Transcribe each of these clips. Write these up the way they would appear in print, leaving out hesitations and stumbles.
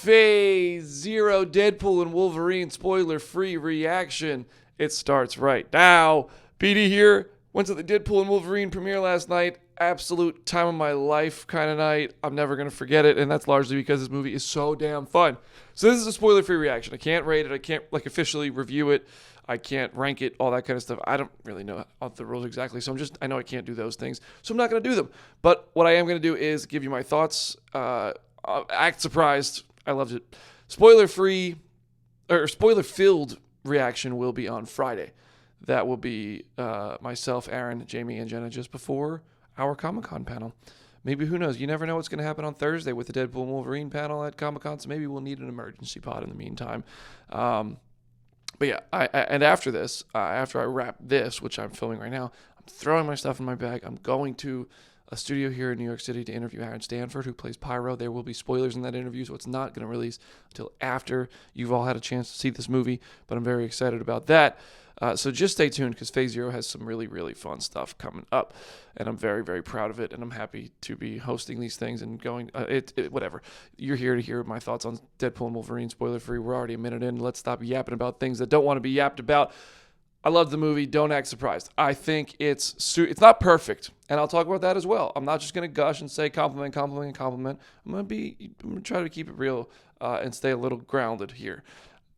Phase Zero Deadpool and Wolverine spoiler-free reaction. It starts right now. PD here. Went to the Deadpool and Wolverine premiere last night. Absolute time of my life kind of night. I'm never going to forget it, and that's largely because this movie is so damn fun. So this is a spoiler-free reaction. I can't rate it. I can't officially review it. I can't rank it, all that kind of stuff. I don't really know the rules exactly, so I know I can't do those things, so I'm not going to do them. But what I am going to do is give you my thoughts. Act surprised. I loved it. Spoiler-free, or spoiler-filled reaction will be on Friday. That will be myself, Aaron, Jamie, and Jenna just before our Comic-Con panel. Maybe, who knows? You never know what's going to happen on Thursday with the Deadpool and Wolverine panel at Comic-Con, so maybe we'll need an emergency pod in the meantime. But yeah, and after this, after I wrap this, which I'm filming right now, I'm throwing my stuff in my bag. I'm going to a studio here in New York City to interview Aaron Stanford, who plays Pyro. There will be spoilers in that interview, so it's not going to release until after you've all had a chance to see this movie, but I'm very excited about that. So just stay tuned, because Phase Zero has some really, really fun stuff coming up, and I'm very, very proud of it, and I'm happy to be hosting these things and going, whatever. You're here to hear my thoughts on Deadpool and Wolverine, spoiler-free. We're already a minute in. Let's stop yapping about things that don't want to be yapped about. I love the movie. Don't act surprised. I think it's not perfect, and I'll talk about that as well. I'm not just going to gush and say compliment. I'm going to try to keep it real and stay a little grounded here.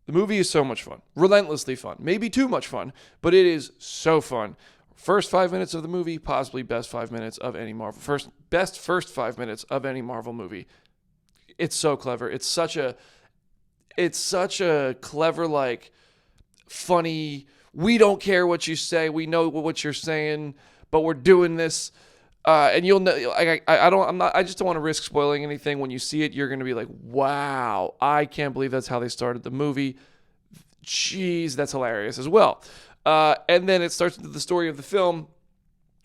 The movie is so much fun, relentlessly fun, maybe too much fun, but it is so fun. First 5 minutes of the movie, possibly best 5 minutes of any Marvel. Best first 5 minutes of any Marvel movie. It's so clever. It's such a clever, like, funny. We don't care what you say. We know what you're saying, but we're doing this. And you'll know. I just don't want to risk spoiling anything. When you see it, you're going to be like, "Wow, I can't believe that's how they started the movie." Jeez, that's hilarious as well. And then it starts into the story of the film,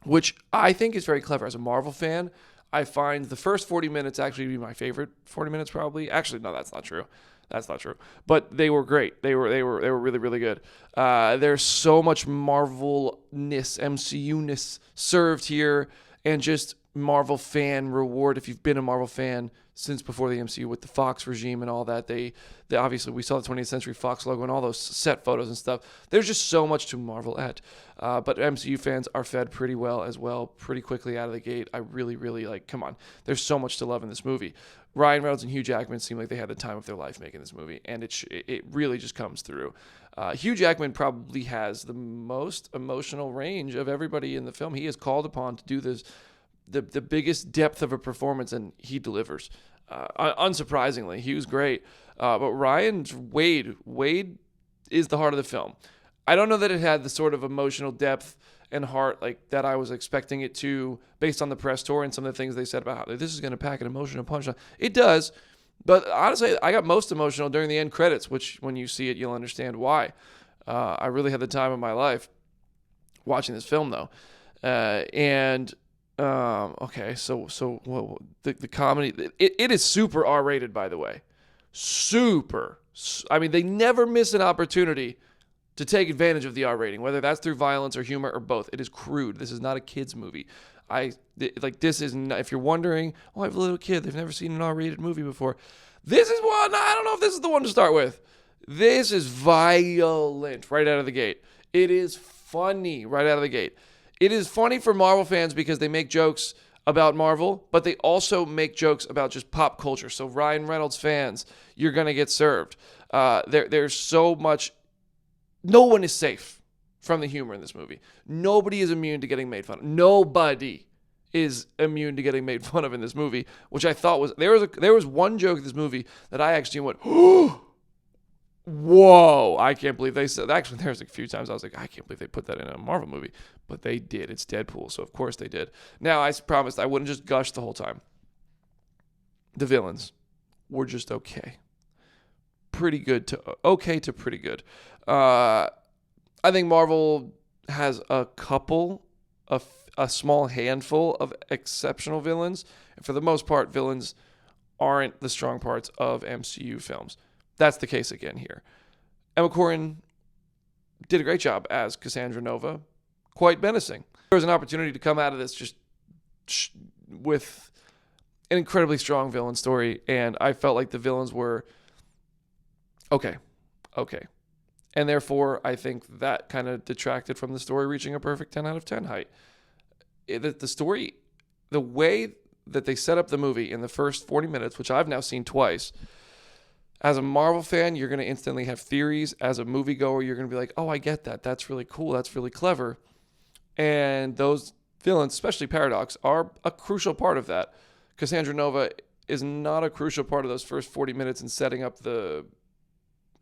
which I think is very clever. As a Marvel fan, I find the first 40 minutes actually to be my favorite 40 minutes, probably. Actually, no, that's not true. That's not true. But they were great. They were really, really good. There's so much Marvel-ness, MCU-ness served here, and just Marvel fan reward. If you've been a Marvel fan since before the MCU with the Fox regime and all that, they obviously, we saw the 20th Century Fox logo and all those set photos and stuff. There's just so much to marvel at. But MCU fans are fed pretty well as well, pretty quickly out of the gate. I really, really come on. There's so much to love in this movie. Ryan Reynolds and Hugh Jackman seem like they had the time of their life making this movie, and it really just comes through. Hugh Jackman probably has the most emotional range of everybody in the film. He is called upon to do this, the biggest depth of a performance, and he delivers. Unsurprisingly, he was great. But Ryan's Wade is the heart of the film. I don't know that it had the sort of emotional depth and heart like that I was expecting it to, based on the press tour and some of the things they said about how this is going to pack an emotional punch. It does, but honestly, I got most emotional during the end credits, which when you see it, you'll understand why. I really had the time of my life watching this film, though. Okay, so the comedy, it is super R-rated, by the way. Super. I mean, they never miss an opportunity to take advantage of the R rating, whether that's through violence or humor or both. It is crude. This is not a kid's movie. This is not, if you're wondering, I have a little kid, they've never seen an R-rated movie before. This is one, I don't know if this is the one to start with. This is violent right out of the gate. It is funny right out of the gate. It is funny for Marvel fans because they make jokes about Marvel, but they also make jokes about just pop culture. So Ryan Reynolds fans, you're going to get served. There's so much. No one is safe from the humor in this movie. Nobody is immune to getting made fun of. Nobody is immune to getting made fun of in this movie, which I thought was, there was one joke in this movie that I actually went, whoa, I can't believe they said. Actually, there's a few times I was like, I can't believe they put that in a Marvel movie, but they did. It's Deadpool, so of course they did. Now, I promised I wouldn't just gush the whole time. The villains were just okay. Pretty good to okay to pretty good. I think Marvel has a small handful of exceptional villains, and for the most part, villains aren't the strong parts of MCU films. That's the case again here. Emma Corrin did a great job as Cassandra Nova, quite menacing. There was an opportunity to come out of this just with an incredibly strong villain story, and I felt like the villains were okay. And therefore, I think that kind of detracted from the story reaching a perfect 10 out of 10 height. The story, the way that they set up the movie in the first 40 minutes, which I've now seen twice, as a Marvel fan, you're going to instantly have theories. As a moviegoer, you're going to be like, oh, I get that. That's really cool. That's really clever. And those villains, especially Paradox, are a crucial part of that. Cassandra Nova is not a crucial part of those first 40 minutes in setting up the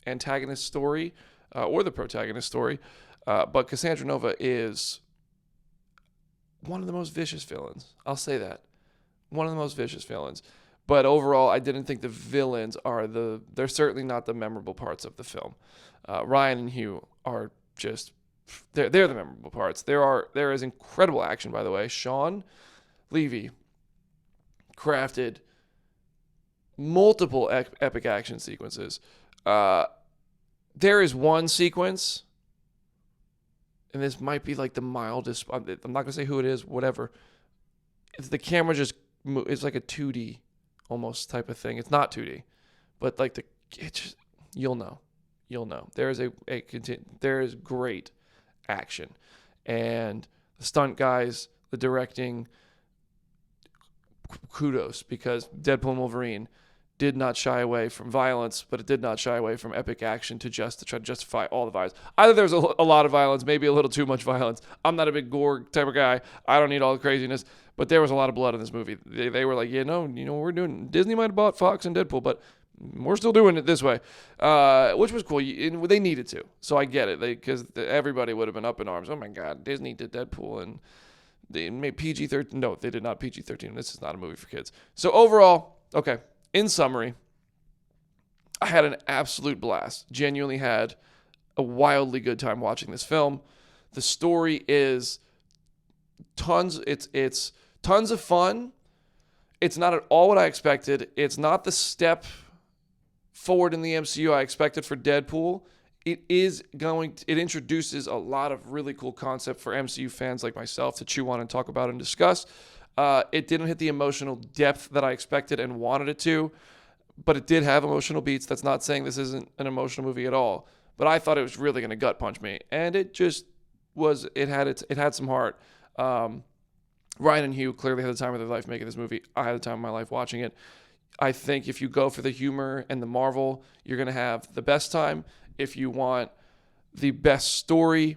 antagonist story or the protagonist story. But Cassandra Nova is one of the most vicious villains. I'll say that. One of the most vicious villains. But overall, I didn't think the villains they're certainly not the memorable parts of the film. Ryan and Hugh are just, they're the memorable parts. There is incredible action, by the way. Shawn Levy crafted multiple epic action sequences. There is one sequence, and this might be like the mildest, I'm not going to say who it is, whatever. The camera just, it's like a 2D almost type of thing. It's not 2D, but like you'll know. There is great action, and the stunt guys, the directing, kudos, because Deadpool and Wolverine did not shy away from violence, but it did not shy away from epic action to try to justify all the violence. Either there's a lot of violence, maybe a little too much violence. I'm not a big gore type of guy. I don't need all the craziness, but there was a lot of blood in this movie. They were like, we're doing, Disney might have bought Fox and Deadpool, but we're still doing it this way, which was cool. They needed to, so I get it, because everybody would have been up in arms. Oh my God, Disney did Deadpool, and they made PG-13. No, they did not PG-13. This is not a movie for kids. So overall, okay. In summary, I had an absolute blast. Genuinely had a wildly good time watching this film. The story is tons of fun. It's not at all what I expected. It's not the step forward in the MCU I expected for Deadpool. It introduces a lot of really cool concepts for MCU fans like myself to chew on and talk about and discuss. It didn't hit the emotional depth that I expected and wanted it to, but it did have emotional beats. That's not saying this isn't an emotional movie at all, but I thought it was really going to gut punch me, and it just was. It had some heart. Ryan and Hugh clearly had the time of their life making this movie. I had the time of my life watching it. I think if you go for the humor and the Marvel, you're going to have the best time. If you want the best story,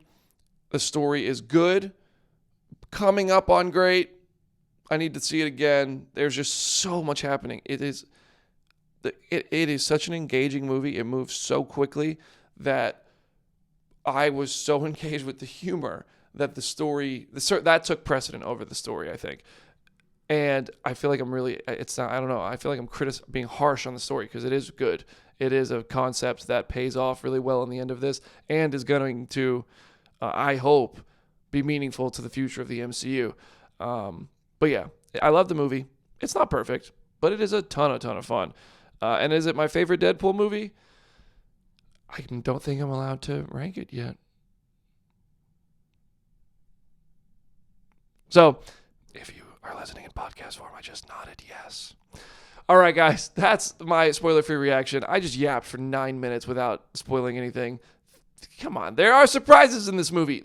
the story is good, coming up on great. I need to see it again. There's just so much happening. It is such an engaging movie. It moves so quickly that I was so engaged with the humor that that took precedent over the story, I think. And I feel like I feel like I'm being harsh on the story, because it is good. It is a concept that pays off really well in the end of this and is going to, I hope, be meaningful to the future of the MCU. But yeah, I love the movie. It's not perfect, but it is a ton of fun. And is it my favorite Deadpool movie? I don't think I'm allowed to rank it yet. So, if you are listening in podcast form, I just nodded yes. All right, guys, that's my spoiler-free reaction. I just yapped for 9 minutes without spoiling anything. Come on, there are surprises in this movie.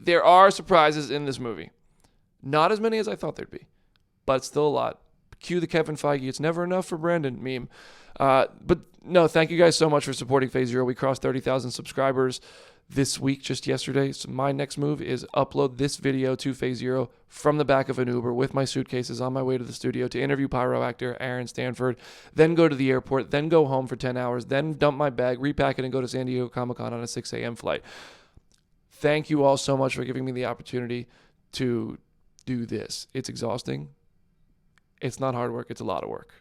Not as many as I thought there'd be, but still a lot. Cue the Kevin Feige, it's never enough for Brandon meme. But no, thank you guys so much for supporting Phase Zero. We crossed 30,000 subscribers this week, just yesterday. So my next move is upload this video to Phase Zero from the back of an Uber with my suitcases on my way to the studio to interview pyro actor Aaron Stanford, then go to the airport, then go home for 10 hours, then dump my bag, repack it, and go to San Diego Comic-Con on a 6 a.m. flight. Thank you all so much for giving me the opportunity to do this. It's exhausting. It's not hard work. It's a lot of work.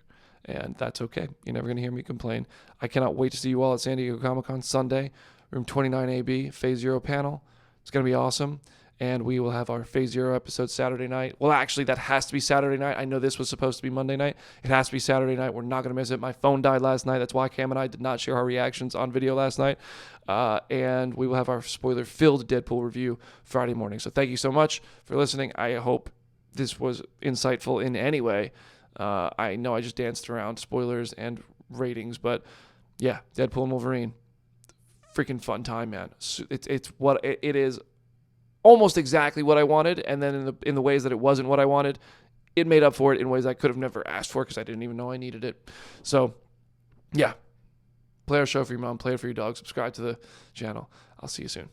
And that's okay. You're never going to hear me complain. I cannot wait to see you all at San Diego Comic-Con Sunday, room 29AB, Phase Zero panel. It's going to be awesome. And we will have our Phase Zero episode Saturday night. Well, actually, that has to be Saturday night. I know this was supposed to be Monday night. It has to be Saturday night. We're not going to miss it. My phone died last night. That's why Cam and I did not share our reactions on video last night. And we will have our spoiler-filled Deadpool review Friday morning. So thank you so much for listening. I hope this was insightful in any way. I know I just danced around spoilers and ratings, but yeah, Deadpool and Wolverine, freaking fun time, man. It's what it is, almost exactly what I wanted, and then in the ways that it wasn't what I wanted, it made up for it in ways I could have never asked for because I didn't even know I needed it. So, yeah, play our show for your mom, play it for your dog, subscribe to the channel. I'll see you soon.